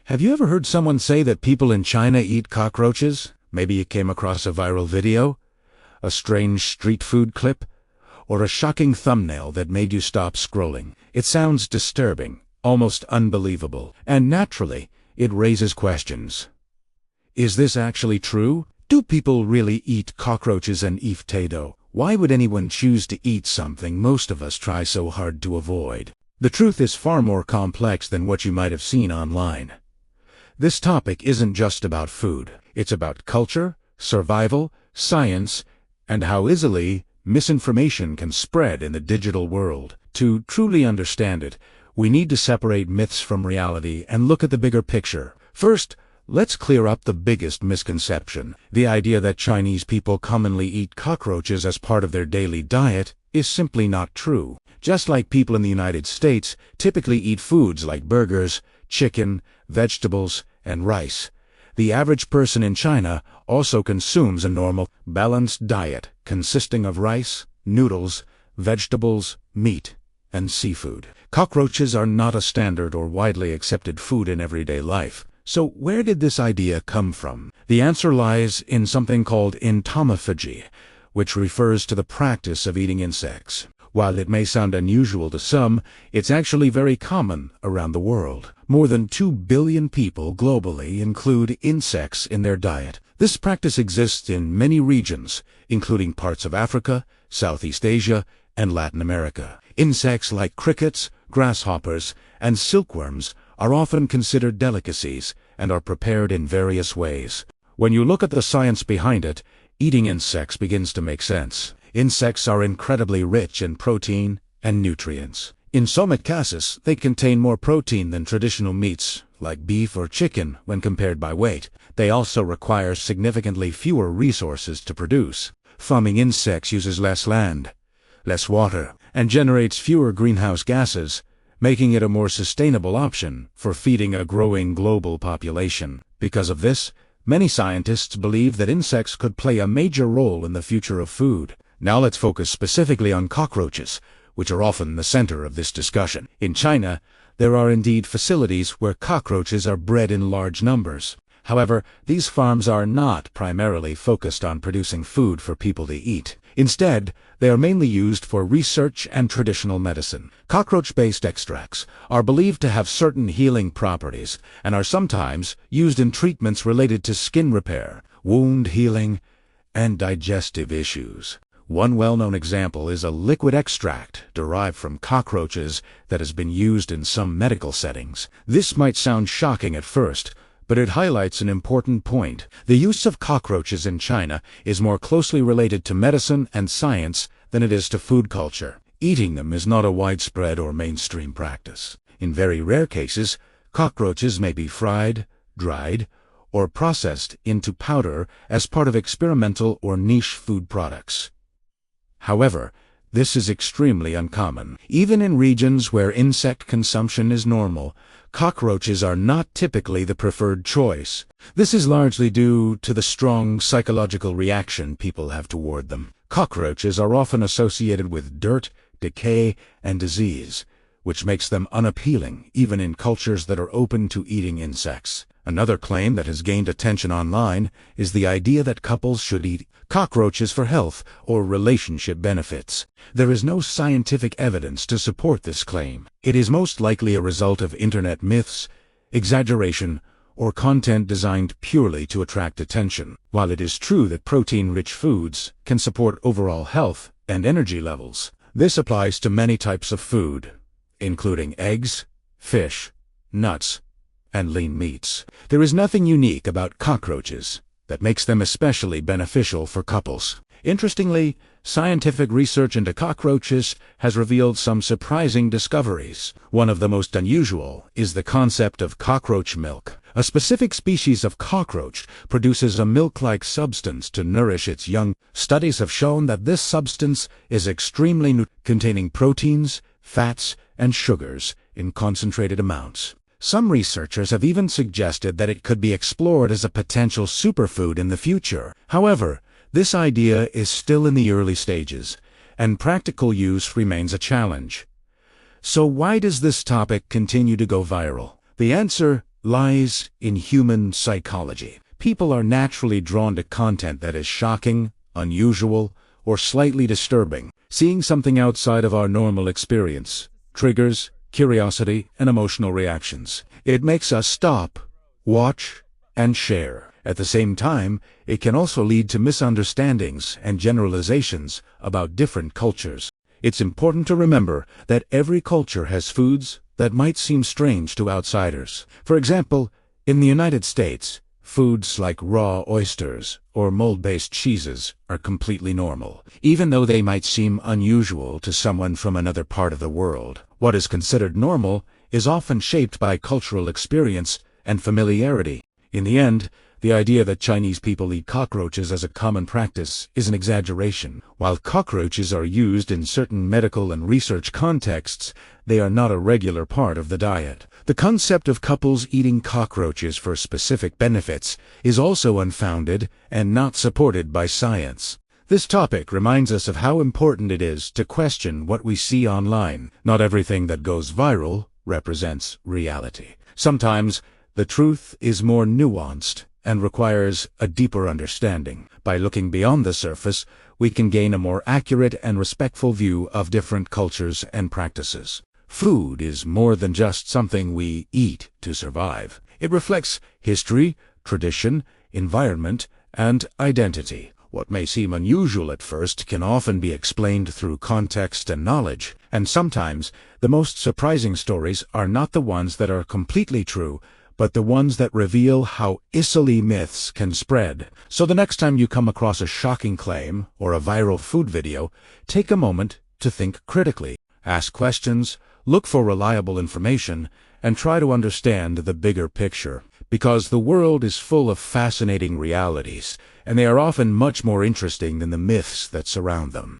Have you ever heard someone say that people in China eat cockroaches? Maybe you came across a viral video, a strange street food clip, or a shocking thumbnail that made you stop scrolling. It sounds disturbing, almost unbelievable, and naturally, it raises questions. Is this actually true? Do people really eat cockroaches and eat potato? Why would anyone choose to eat something most of us try so hard to avoid? The truth is far more complex than what you might have seen online. This topic isn't just about food. It's about culture, survival, science, and how easily misinformation can spread in the digital world. To truly understand it, we need to separate myths from reality and look at the bigger picture. First, let's clear up the biggest misconception. The idea that Chinese people commonly eat cockroaches as part of their daily diet is simply not true. Just like people in the United States typically eat foods like burgers, chicken, vegetables, and rice, the average person in China also consumes a normal, balanced diet consisting of rice, noodles, vegetables, meat, and seafood. Cockroaches are not a standard or widely accepted food in everyday life. So where did this idea come from? The answer lies in something called entomophagy, which refers to the practice of eating insects. While it may sound unusual to some, it's actually very common around the world. More than 2 billion people globally include insects in their diet. This practice exists in many regions, including parts of Africa, Southeast Asia, and Latin America. Insects like crickets, grasshoppers, and silkworms are often considered delicacies and are prepared in various ways. When you look at the science behind it, eating insects begins to make sense. Insects are incredibly rich in protein and nutrients. In some cases, they contain more protein than traditional meats, like beef or chicken, when compared by weight. They also require significantly fewer resources to produce. Farming insects uses less land, less water, and generates fewer greenhouse gases, making it a more sustainable option for feeding a growing global population. Because of this, many scientists believe that insects could play a major role in the future of food. Now let's focus specifically on cockroaches, which are often the center of this discussion. In China, there are indeed facilities where cockroaches are bred in large numbers. However, these farms are not primarily focused on producing food for people to eat. Instead, they are mainly used for research and traditional medicine. Cockroach-based extracts are believed to have certain healing properties and are sometimes used in treatments related to skin repair, wound healing, and digestive issues. One well-known example is a liquid extract derived from cockroaches that has been used in some medical settings. This might sound shocking at first, but it highlights an important point. The use of cockroaches in China is more closely related to medicine and science than it is to food culture. Eating them is not a widespread or mainstream practice. In very rare cases, cockroaches may be fried, dried, or processed into powder as part of experimental or niche food products. However, this is extremely uncommon. Even in regions where insect consumption is normal, cockroaches are not typically the preferred choice. This is largely due to the strong psychological reaction people have toward them. Cockroaches are often associated with dirt, decay, and disease, which makes them unappealing even in cultures that are open to eating insects. Another claim that has gained attention online is the idea that couples should eat cockroaches for health or relationship benefits. There is no scientific evidence to support this claim. It is most likely a result of internet myths, exaggeration, or content designed purely to attract attention. While it is true that protein-rich foods can support overall health and energy levels, this applies to many types of food, including eggs, fish, nuts, and lean meats. There is nothing unique about cockroaches that makes them especially beneficial for couples. Interestingly, scientific research into cockroaches has revealed some surprising discoveries. One of the most unusual is the concept of cockroach milk. A specific species of cockroach produces a milk-like substance to nourish its young. Studies have shown that this substance is extremely containing proteins, fats, and sugars in concentrated amounts. Some researchers have even suggested that it could be explored as a potential superfood in the future. However, this idea is still in the early stages, and practical use remains a challenge. So why does this topic continue to go viral? The answer lies in human psychology. People are naturally drawn to content that is shocking, unusual, or slightly disturbing. Seeing something outside of our normal experience triggers curiosity and emotional reactions. It makes us stop, watch, and share. At the same time, it can also lead to misunderstandings and generalizations about different cultures. It's important to remember that every culture has foods that might seem strange to outsiders. For example, in the United States, foods like raw oysters or mold-based cheeses are completely normal, even though they might seem unusual to someone from another part of the world. What is considered normal is often shaped by cultural experience and familiarity. In the end, the idea that Chinese people eat cockroaches as a common practice is an exaggeration. While cockroaches are used in certain medical and research contexts, they are not a regular part of the diet. The concept of couples eating cockroaches for specific benefits is also unfounded and not supported by science. This topic reminds us of how important it is to question what we see online. Not everything that goes viral represents reality. Sometimes the truth is more nuanced and requires a deeper understanding. By looking beyond the surface, we can gain a more accurate and respectful view of different cultures and practices. Food is more than just something we eat to survive. It reflects history, tradition, environment, and identity. What may seem unusual at first can often be explained through context and knowledge, and sometimes the most surprising stories are not the ones that are completely true, but the ones that reveal how easily myths can spread. So the next time you come across a shocking claim or a viral food video, take a moment to think critically. Ask questions, look for reliable information, and try to understand the bigger picture. Because the world is full of fascinating realities, and they are often much more interesting than the myths that surround them.